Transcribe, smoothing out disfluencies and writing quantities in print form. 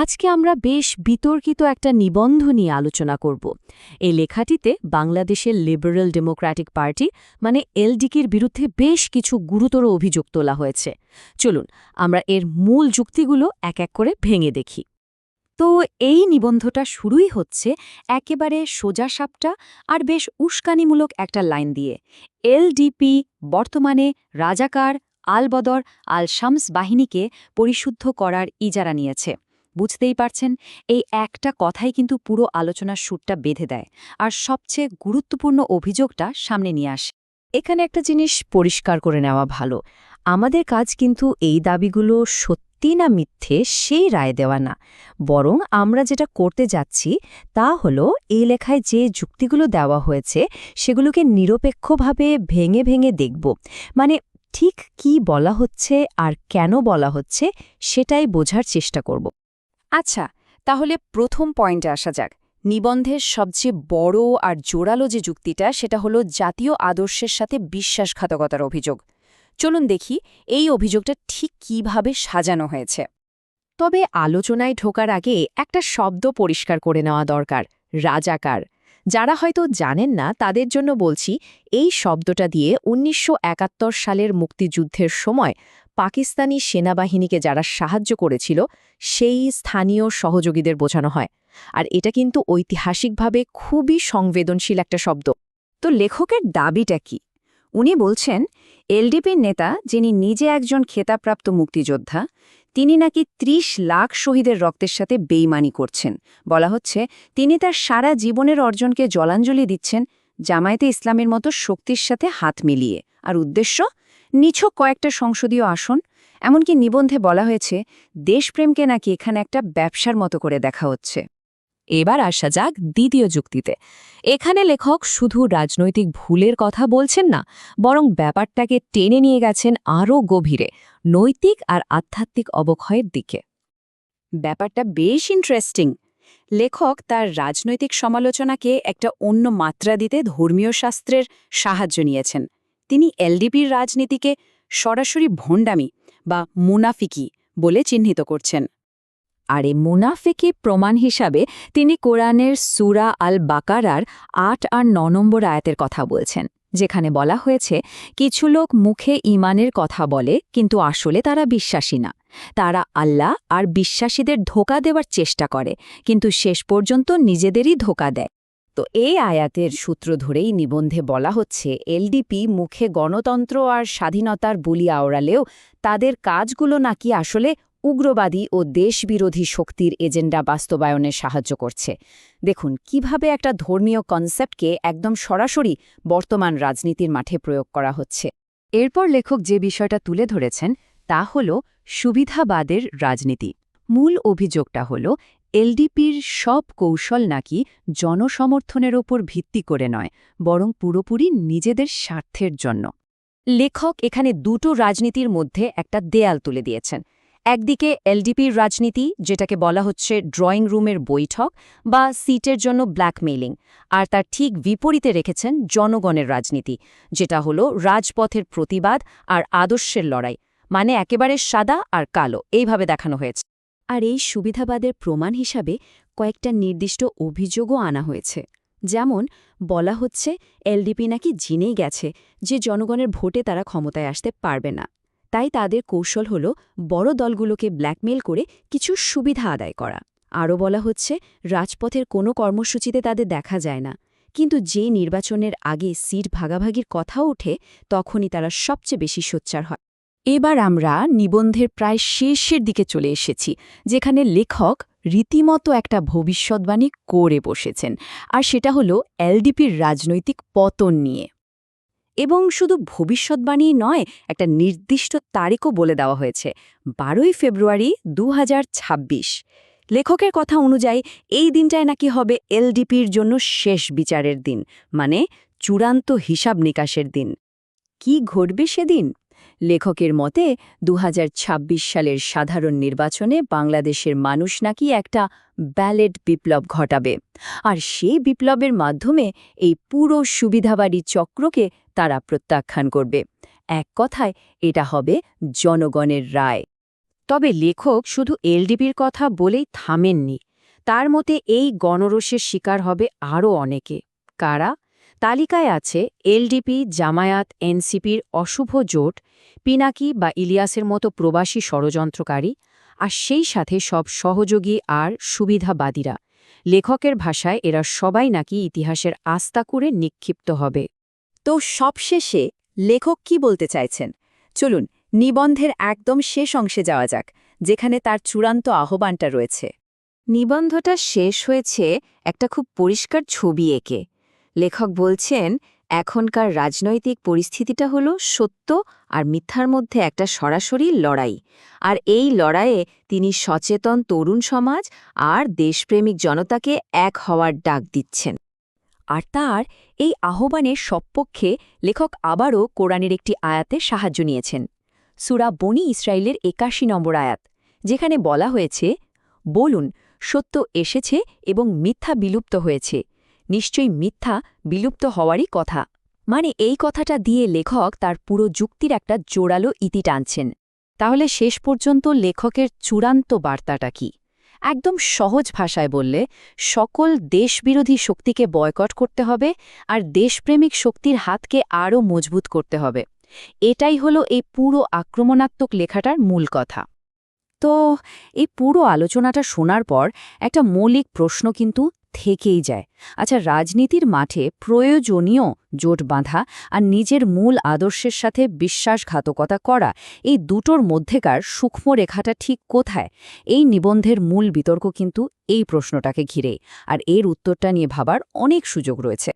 আজকে আমরা বেশ বিতর্কিত একটা নিবন্ধ নিয়ে আলোচনা করব। এই লেখাটিতে বাংলাদেশের লিবারেল ডেমোক্র্যাটিক পার্টি মানে এলডিকির বিরুদ্ধে বেশ কিছু গুরুতর অভিযোগ তোলা হয়েছে। চলুন আমরা এর মূল যুক্তিগুলো এক এক করে ভেঙে দেখি। তো এই নিবন্ধটা শুরুই হচ্ছে একেবারে সোজাসাপটা আর বেশ উস্কানিমূলক একটা লাইন দিয়ে। এলডিপি বর্তমানে রাজাকার আল-বদর আল-শামস বাহিনীকে পরিশুদ্ধ করার ইজারা নিয়েছে। বুঝতেই পারছেন, এই একটা কথাই কিন্তু পুরো আলোচনার সুরটা বেঁধে দেয় আর সবচেয়ে গুরুত্বপূর্ণ অভিযোগটা সামনে নিয়ে আসে। এখানে একটা জিনিস পরিষ্কার করে নেওয়া ভালো, আমাদের কাজ কিন্তু এই দাবিগুলো সত্যি না মিথ্যে সেই রায় দেওয়া না, বরং আমরা যেটা করতে যাচ্ছি তা হলো এই লেখায় যে যুক্তিগুলো দেওয়া হয়েছে সেগুলোকে নিরপেক্ষভাবে ভেঙে ভেঙে দেখব, মানে ঠিক কি বলা হচ্ছে আর কেন বলা হচ্ছে সেটাই বোঝার চেষ্টা করব। আচ্ছা, তাহলে প্রথম পয়েন্টে আসা যাক। নিবন্ধের সবচেয়ে বড় আর জোরালো যে যুক্তিটা সেটা হলো জাতীয় আদর্শের সাথে বিশ্বাসঘাতকতার অভিযোগ। চলুন দেখি এই অভিযোগটা ঠিক কিভাবে সাজানো হয়েছে। তবে আলোচনায় ঢোকার আগে একটা শব্দ পরিষ্কার করে নেওয়া দরকার, রাজাকার। যারা হয়তো জানেন না তাদের জন্য বলছি, এই শব্দটা দিয়ে ১৯৭১ সালের মুক্তিযুদ্ধের সময় পাকিস্তানি সেনাবাহিনীকে যারা সাহায্য করেছিল সেই স্থানীয় সহযোগীদের বোঝানো হয়। আর এটা কিন্তু ঐতিহাসিকভাবে খুবই সংবেদনশীল একটা শব্দ। তো লেখকের দাবিটা কি? উনি বলছেন এলডিপির নেতা, যিনি নিজে একজন খেতাবপ্রাপ্ত মুক্তিযোদ্ধা, তিনি নাকি ৩০ লাখ শহীদের রক্তের সাথে বেইমানি করছেন। বলা হচ্ছে তিনি তার সারা জীবনের অর্জনকে জলাঞ্জলি দিচ্ছেন জামায়াতে ইসলামের মতো শক্তির সাথে হাত মিলিয়ে। আর উদ্দেশ্য নিছক কয়েকটা সংসদীয় আসন। এমনকি নিবন্ধে বলা হয়েছে দেশপ্রেমকে নাকি এখানে একটা ব্যবসার মতো করে দেখা হচ্ছে। এবার আসা যাক দ্বিতীয় যুক্তিতে। এখানে লেখক শুধু রাজনৈতিক ভুলের কথা বলছেন না, বরং ব্যাপারটাকে টেনে নিয়ে গেছেন আরও গভীরে, নৈতিক আর আধ্যাত্মিক অবক্ষয়ের দিকে। ব্যাপারটা বেশ ইন্টারেস্টিং। লেখক তার রাজনৈতিক সমালোচনাকে একটা অন্য মাত্রা দিতে ধর্মীয় শাস্ত্রের সাহায্য নিয়েছেন। তিনি এলডিপির রাজনীতিকে সরাসরি ভণ্ডামি বা মুনাফিকি বলে চিহ্নিত করছেন। আর এই মুনাফিকি প্রমাণ হিসাবে তিনি কোরআনের সূরা আল বাকারার ৮ আর ৯ নম্বর আয়াতের কথা বলছেন, যেখানে বলা হয়েছে কিছু লোক মুখে ঈমানের কথা বলে কিন্তু আসলে তারা বিশ্বাসী না। তারা আল্লাহ আর বিশ্বাসীদের ধোঁকা দেওয়ার চেষ্টা করে, কিন্তু শেষ পর্যন্ত নিজেদেরই ধোঁকা দেয়। তো এই আয়াতের সূত্র ধরেই নিবন্ধে বলা হচ্ছে এলডিপি মুখে গণতন্ত্র আর স্বাধীনতার বুলি আওড়ালেও তাদের কাজগুলো নাকি আসলে উগ্রবাদী ও দেশবিরোধী শক্তির এজেন্ডা বাস্তবায়নে সাহায্য করছে। দেখুন কিভাবে একটা ধর্মীয় কনসেপ্টকে একদম সরাসরি বর্তমান রাজনীতির মাঠে প্রয়োগ করা হচ্ছে। এরপর লেখক যে বিষয়টা তুলে ধরেছেন তা হল সুবিধাবাদের রাজনীতি। মূল অভিযোগটা হল এলডিপির সব কৌশল নাকি জনসমর্থনের ওপর ভিত্তি করে নয়, বরং পুরোপুরি নিজেদের স্বার্থের জন্য। লেখক এখানে দুটো রাজনীতির মধ্যে একটা দেয়াল তুলে দিয়েছেন। একদিকে এলডিপির রাজনীতি, যেটাকে বলা হচ্ছে ড্রয়িং রুমের বৈঠক বা সিটের জন্য ব্ল্যাকমেইলিং, আর তার ঠিক বিপরীতে রেখেছেন জনগণের রাজনীতি, যেটা হলো রাজপথের প্রতিবাদ আর আদর্শের লড়াই, মানে একেবারে সাদা আর কালো এইভাবে দেখানো হয়েছে। আর এই সুবিধাবাদের প্রমাণ হিসাবে কয়েকটা নির্দিষ্ট অভিযোগও আনা হয়েছে। যেমন বলা হচ্ছে এলডিপি নাকি জেনেই গেছে যে জনগণের ভোটে তারা ক্ষমতায় আসতে পারবে না, তাই তাদের কৌশল হল বড় দলগুলোকে ব্ল্যাকমেইল করে কিছু সুবিধা আদায় করা। আরও বলা হচ্ছে রাজপথের কোনো কর্মসূচিতে তাদের দেখা যায় না, কিন্তু যে নির্বাচনের আগে সিট ভাগাভাগির কথা ওঠে তখনই তারা সবচেয়ে বেশি সোচ্চার হয়। এবার আমরা নিবন্ধের প্রায় শেষের দিকে চলে এসেছি, যেখানে লেখক রীতিমতো একটা ভবিষ্যদ্বাণী করে বসেছেন, আর সেটা হলো এলডিপির রাজনৈতিক পতন নিয়ে। এবং শুধু ভবিষ্যদ্বাণী নয়, একটা নির্দিষ্ট তারিখও বলে দেওয়া হয়েছে, ১২ই ফেব্রুয়ারি ২০২৬। লেখকের কথা অনুযায়ী এই দিনটায় নাকি হবে এলডিপির জন্য শেষ বিচারের দিন, মানে চূড়ান্ত হিসাব নিকাশের দিন। কি ঘটবে সেদিন? লেখকের মতে ২০২৬ সালের সাধারণ নির্বাচনে বাংলাদেশের মানুষ নাকি একটা ব্যালেট বিপ্লব ঘটাবে, আর সেই বিপ্লবের মাধ্যমে এই পুরো সুবিধাবাদী চক্রকে তারা প্রত্যাখ্যান করবে। এক কথায় এটা হবে জনগণের রায়। তবে লেখক শুধু এলডিপির কথা বলেই থামেননি। তার মতে এই গণরোষের শিকার হবে আরও অনেকে। কারা? তালিকায় আছে এলডিপি, জামায়াত, এনসিপির অশুভ জোট, পিনাকি বা ইলিয়াসের মতো প্রবাসী ষড়যন্ত্রকারী, আর সেই সাথে সব সহযোগী আর সুবিধাবাদীরা। লেখকের ভাষায় এরা সবাই নাকি ইতিহাসের আস্থা করে নিক্ষিপ্ত হবে। তো সবশেষে লেখক কি বলতে চাইছেন? চলুন নিবন্ধের একদম শেষ অংশে যাওয়া যাক, যেখানে তার চূড়ান্ত আহ্বানটা রয়েছে। নিবন্ধটা শেষ হয়েছে একটা খুব পরিষ্কার ছবি এঁকে। লেখক বলছেন, এখনকার রাজনৈতিক পরিস্থিতিটা হলো সত্য আর মিথ্যার মধ্যে একটা সরাসরি লড়াই। আর এই লড়াইয়ে তিনি সচেতন তরুণ সমাজ আর দেশপ্রেমিক জনতাকে এক হওয়ার ডাক দিচ্ছেন। আর তার এই আহ্বানের সপক্ষে লেখক আবারও কোরআনের একটি আয়াতে সাহায্য নিয়েছেন। সূরা বনী ইসরাইলের ৮১ নম্বর আয়াত, যেখানে বলা হয়েছে, বলুন, সত্য এসেছে এবং মিথ্যা বিলুপ্ত হয়েছে। নিশ্চয়ই মিথ্যা বিলুপ্ত হওয়ারই কথা। মানে এই কথাটা দিয়ে লেখক তার পুরো যুক্তির একটা জোরালো ইতি টানছেন। তাহলে শেষ পর্যন্ত লেখকের চূড়ান্ত বার্তাটা কি? একদম সহজ ভাষায় বললে, সকল দেশবিরোধী শক্তিকে বয়কট করতে হবে আর দেশপ্রেমিক শক্তির হাতকে আরও মজবুত করতে হবে। এটাই হলো এই পুরো আক্রমণাত্মক লেখাটার মূল কথা। তো এই পুরো আলোচনাটা শোনার পর একটা মৌলিক প্রশ্ন কিন্তু থেকেই যায়। আচ্ছা, রাজনীতির মাঠে প্রয়োজনীয় জোট বাঁধা আর নিজের মূল আদর্শের সাথে বিশ্বাসঘাতকতা করা, এই দুটোর মধ্যেকার সূক্ষ্ম রেখাটা ঠিক কোথায়? এই নিবন্ধের মূল বিতর্ক কিন্তু এই প্রশ্নটাকে ঘিরেই, আর এর উত্তরটা নিয়ে ভাবার অনেক সুযোগ রয়েছে।